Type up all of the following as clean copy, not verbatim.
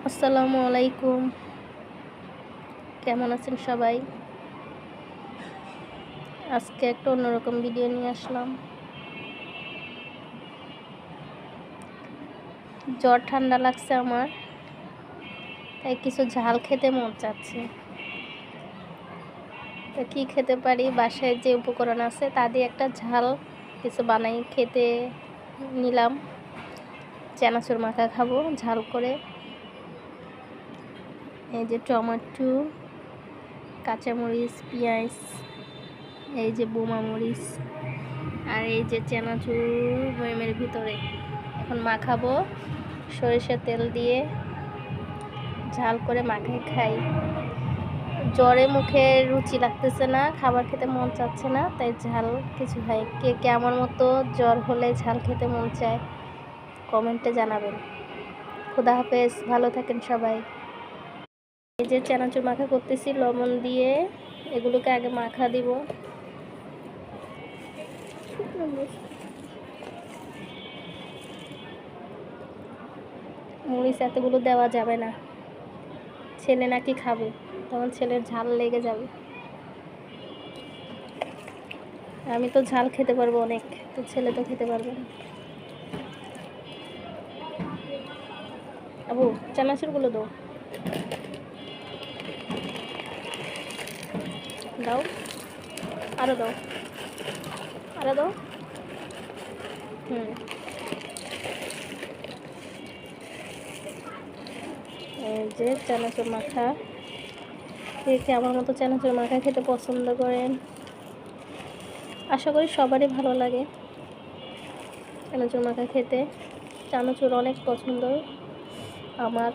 আসসালামু আলাইকুম। কেমন আছেন সবাই? আজকে একটা অন্যরকম ভিডিও নিয়ে আসলাম। জ্বর ঠান্ডা লাগছে আমার, তাই কিছু ঝাল খেতে মন চাচ্ছে। তো কী খেতে পারি? বাসায় যে উপকরণ আছে তা দিয়ে একটা ঝাল কিছু বানাই খেতে নিলাম। চানাচুর মাখা খাবো ঝাল করে। এই যে টমেটো, কাঁচামরিচ, পেঁয়াজ, এই যে বোমা মরিচ, আর এই যে চানাচুর বয়ামের ভিতরে। এখন মাখাবো সরিষার তেল দিয়ে, ঝাল করে মাখাই খাই। জ্বরে মুখে রুচি লাগতেছে না, খাবার খেতে মন চাচ্ছে না, তাই ঝাল কিছু খাই। কে কে আমার মতো জ্বর হলে ঝাল খেতে মন চায় কমেন্টে জানাবেন। খোদা হাফেজ, ভালো থাকেন সবাই। এই যে চানাচুর মাখা করতেছি লবণ দিয়ে, এগুলোকে আগে মাখা দিব। মরিচ এতগুলো দেওয়া যাবে না, ছেলে নাকি খাবে, তখন ছেলের ঝাল লেগে যাবে। আমি তো ঝাল খেতে পারবো অনেক, তো ছেলে তো খেতে পারবে না। আবু চানাচুরগুলো দাও, দাও, আরও দাও, আরও দাও। এই যে চানাচুর মাখা। কে আমার মতো চানাচুর মাখা খেতে পছন্দ করেন? আশা করি সবারই ভালো লাগে চানাচুর মাখা খেতে। চানাচুর অনেক পছন্দ আমার,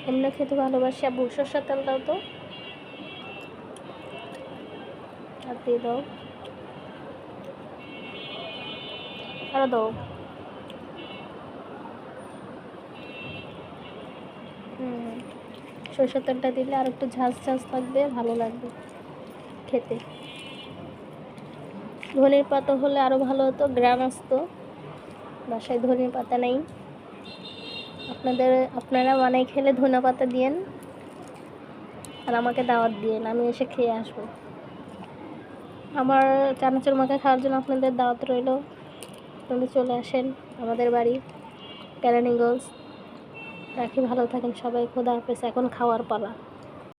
এমনি খেতে ভালোবাসি। আবু সরষের তেল দাও তো, আর দিয়ে দাও, আরও দাও। সরষের তেলটা দিলে আর একটু ঝাঁঝ ঝাঁঝ লাগবে, ভালো লাগবে খেতে। ধনের পাতা হলে আরও ভালো হতো, গ্রাম আসতো। বাসায় ধনের পাতা নেই। আপনারা বানাই খেলে ধনে পাতা দিয়েন, আর আমাকে দাওয়াত দিয়েন, আমি এসে খেয়ে আসবো। আমার চানাচুর মাখা খাওয়ার জন্য আপনাদের দাওয়াত রইল। আপনারা চলে আসেন আমাদের বাড়ি, কেরানীগঞ্জ। রাখি, ভালো থাকেন সবাই, খোদা হাফেজ। এখন খাওয়ার পালা।